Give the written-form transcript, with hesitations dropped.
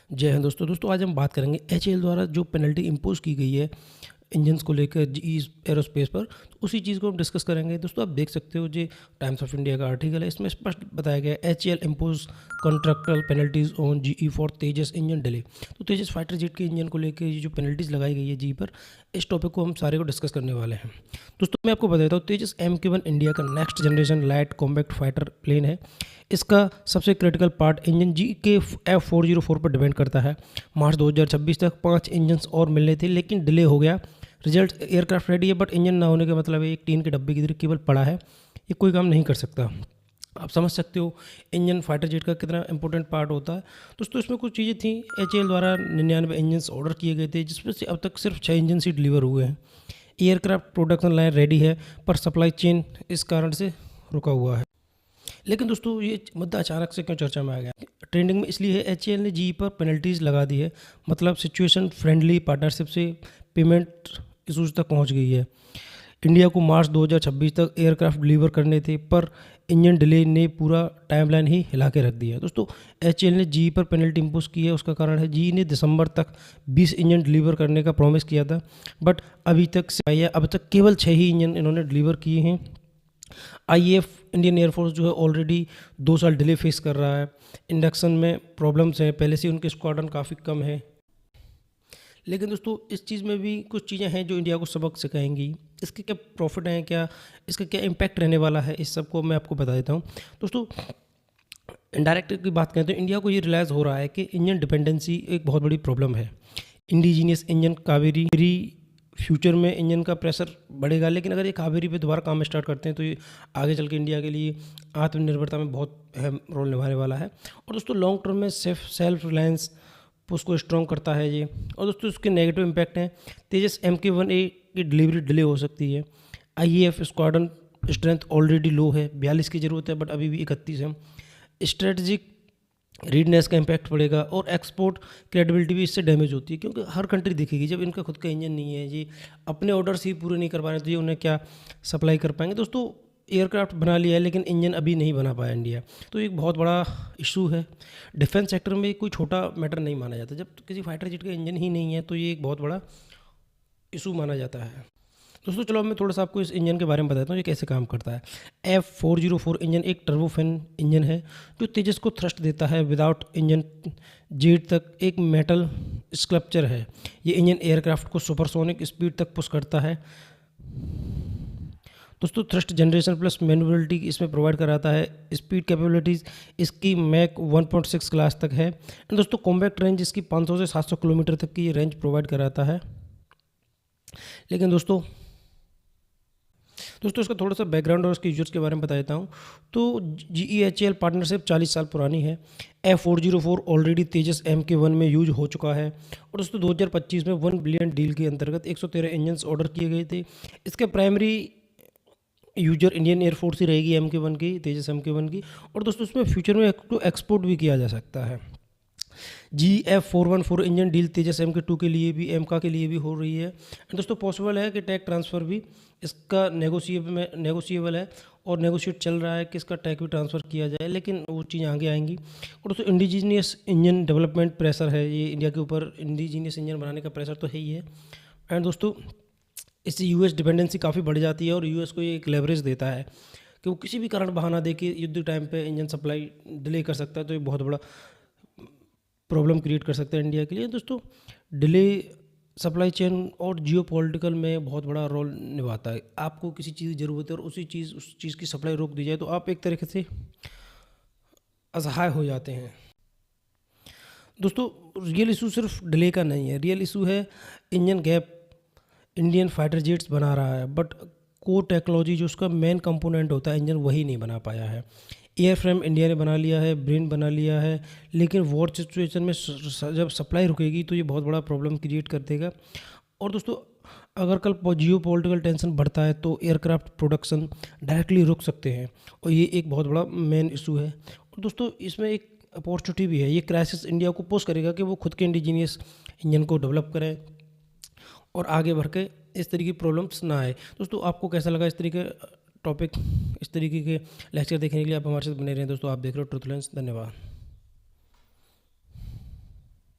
जय हिंद दोस्तों आज हम बात करेंगे एचएएल द्वारा जो पेनल्टी इम्पोज की गई है इंजन्स को लेकर जीई एरोस्पेस पर, तो उसी चीज़ को हम डिस्कस करेंगे। दोस्तों आप देख सकते हो, जो टाइम्स ऑफ इंडिया का आर्टिकल है, इसमें स्पष्ट बताया गया है HAL impose contractual penalties on GE for Tejas engine delay. तो तेजस फाइटर जेट के इंजन को लेकर ये जो पेनल्टीज लगाई गई है जीई पर, इस टॉपिक को हम सारे को डिस्कस करने वाले हैं। दोस्तों मैं आपको बता देता हूँ, तेजस MK1 इंडिया का next generation light compact fighter plane है। इसका सबसे क्रिटिकल पार्ट इंजन जी के F404 पर डिपेंड करता है। मार्च 2026 तक 5 इंजन और मिलने थे, लेकिन डिले हो गया। रिजल्ट एयरक्राफ्ट रेडी है, बट इंजन ना होने का मतलब है एक टीन के डब्बे की तरह केवल पड़ा है, ये कोई काम नहीं कर सकता। आप समझ सकते हो इंजन फाइटर जेट का कितना इंपॉर्टेंट पार्ट होता है। दोस्तों इसमें कुछ चीज़ें थी, एचएएल द्वारा 99 इंजन ऑर्डर किए गए थे, जिसमें से अब तक सिर्फ 6 इंजन ही डिलीवर हुए हैं। एयरक्राफ्ट प्रोडक्शन लाइन रेडी है, पर सप्लाई चेन इस कारण से रुका हुआ है। लेकिन दोस्तों ये मुद्दा अचानक से क्यों चर्चा में आ गया? ट्रेंडिंग में इसलिए है, एचएएल ने जीई पर पेनल्टीज लगा दी है, मतलब सिचुएशन फ्रेंडली पार्टनरशिप से पेमेंट इशूज तक पहुंच गई है। इंडिया को मार्च 2026 तक एयरक्राफ्ट डिलीवर करने थे, पर इंजन डिले ने पूरा टाइमलाइन ही हिला के रख दिया है। दोस्तों एचएएल ने जीई पर पेनल्टी इम्पोज की है, उसका कारण है जीई ने दिसंबर तक 20 इंजन डिलीवर करने का प्रॉमिस किया था, बट अब तक केवल 6 ही इंजन इन्होंने डिलीवर किए हैं। आईएएफ इंडियन एयरफोर्स जो है ऑलरेडी 2 साल डिले फेस कर रहा है। इंडक्शन में प्रॉब्लम्स हैं, पहले से उनके स्क्वाड्रन काफ़ी कम है। लेकिन दोस्तों इस चीज़ में भी कुछ चीज़ें हैं जो इंडिया को सबक सिखाएंगी। इसके क्या प्रॉफिट हैं, क्या इसका क्या इम्पैक्ट रहने वाला है, इस सब को मैं आपको बता देता हूँ। दोस्तों इनडायरेक्ट की बात करें तो इंडिया को ये रियलाइज़ हो रहा है कि इंजन डिपेंडेंसी एक बहुत बड़ी प्रॉब्लम है। इंडिजीनियस इंजन कावेरी फ्यूचर में इंजन का प्रेशर बढ़ेगा, लेकिन अगर ये कावेरी पे दोबारा काम स्टार्ट करते हैं तो ये आगे चल के इंडिया के लिए आत्मनिर्भरता में बहुत अहम रोल निभाने वाला है। और दोस्तों लॉन्ग टर्म में सेल्फ रिलायंस उसको स्ट्रॉन्ग करता है ये। और दोस्तों उसके नेगेटिव इम्पैक्ट हैं, तेजस MK1A की डिलीवरी डिले हो सकती है। आईएएफ स्क्वाड्रन स्ट्रेंथ ऑलरेडी लो है, 42 की ज़रूरत है, बट अभी भी 31 है। स्ट्रेटजिक रीडनेस का इम्पैक्ट पड़ेगा और एक्सपोर्ट क्रेडिबिलिटी भी इससे डैमेज होती है, क्योंकि हर कंट्री देखेगी जब इनका खुद का इंजन नहीं है, ये अपने ऑर्डर्स ही पूरे नहीं कर पा रहे तो ये उन्हें क्या सप्लाई कर पाएंगे। दोस्तों एयरक्राफ्ट बना लिया है, लेकिन इंजन अभी नहीं बना पाया इंडिया, तो एक बहुत बड़ा इशू है। डिफेंस सेक्टर में कोई छोटा मैटर नहीं माना जाता, जब किसी फाइटर जेट का इंजन ही नहीं है तो ये एक बहुत बड़ा इशू माना जाता है। दोस्तों चलो मैं थोड़ा सा आपको इस इंजन के बारे में बताता हूँ, ये कैसे काम करता है। F404 इंजन एक टर्बोफैन इंजन है जो तेजस को थ्रस्ट देता है विदाउट इंजन जेट तक। एक मेटल स्कल्पचर है, ये इंजन एयरक्राफ्ट को सुपरसोनिक स्पीड तक पुश करता है। दोस्तों थ्रस्ट जनरेशन प्लस मैन्युअलिटी इसमें प्रोवाइड कराता है। स्पीड कैपेबिलिटीज़ इसकी मैक 1.6 क्लास तक है। एंड दोस्तों कॉम्बैक्ट रेंज इसकी 500 से 700 किलोमीटर तक की ये रेंज प्रोवाइड कराता है। लेकिन दोस्तों इसका थोड़ा सा बैकग्राउंड और उसके यूजर्स के बारे में बता देता हूँ। तो GE-HAL पार्टनरशिप 40 साल पुरानी है। F404 ऑलरेडी तेजस MK1 में यूज हो चुका है। और दोस्तों 2025 में 1 बिलियन डील के अंतर्गत 113 इंजन्स ऑर्डर किए गए थे। इसके प्राइमरी यूजर इंडियन एयरफोर्स ही रहेगी MK1 की, तेजस MK1 की। और दोस्तों उसमें फ्यूचर में एक्सपोर्ट भी किया जा सकता है। GF414 इंजन डील तेजस MK2 के लिए भी, MK के लिए भी हो रही है। दोस्तों पॉसिबल है कि टेक ट्रांसफ़र भी इसका नेगोशिएबल है और नेगोशिएट चल रहा है कि इसका टेक भी ट्रांसफ़र किया जाए, लेकिन वो चीज़ आगे आएंगी। और दोस्तों इंडिजीनियस इंजन डेवलपमेंट प्रेशर है, ये इंडिया के ऊपर इंडिजीनियस इंजन बनाने का प्रेशर तो है ही है। एंड दोस्तों इससे यूएस डिपेंडेंसी काफ़ी बढ़ जाती है और यूएस को ये एक लेवरेज देता है कि वो किसी भी कारण बहाना दे के युद्ध टाइम पे इंजन सप्लाई डिले कर सकता है, तो ये बहुत बड़ा प्रॉब्लम क्रिएट कर सकता है इंडिया के लिए। दोस्तों डिले सप्लाई चेन और जियोपॉलिटिकल में बहुत बड़ा रोल निभाता है। आपको किसी चीज़ की ज़रूरत है और उस चीज़ की सप्लाई रोक दी जाए तो आप एक तरीके से असहाय हो जाते हैं। दोस्तों रियल इशू सिर्फ डिले का नहीं है, रियल इशू है engine gap Indian fighter jets बना रहा है, बट कोर टेक्नोलॉजी जो उसका मेन कंपोनेंट होता है इंजन, वही नहीं बना पाया है। एयर फ्रेम इंडिया ने बना लिया है, ब्रेन बना लिया है, लेकिन वॉर सिचुएशन में जब सप्लाई रुकेगी तो ये बहुत बड़ा प्रॉब्लम क्रिएट कर देगा। और दोस्तों अगर कल जियो पॉलिटिकल टेंशन बढ़ता है तो एयरक्राफ्ट प्रोडक्शन डायरेक्टली रुक सकते हैं, और ये एक बहुत बड़ा मेन इशू है। और दोस्तों इसमें एक अपॉर्चुनिटी भी है, ये क्राइसिस इंडिया को पुश करेगा कि वो खुद के इंडिजीनियस इंजन को डेवलप करें और आगे बढ़ के इस तरीके की प्रॉब्लम्स ना आए। दोस्तों आपको कैसा लगा इस तरीके टॉपिक, इस तरीके के लेक्चर देखने के लिए आप हमारे साथ बने रहें। दोस्तों आप देख रहे हो ट्रुथ लेंस। धन्यवाद।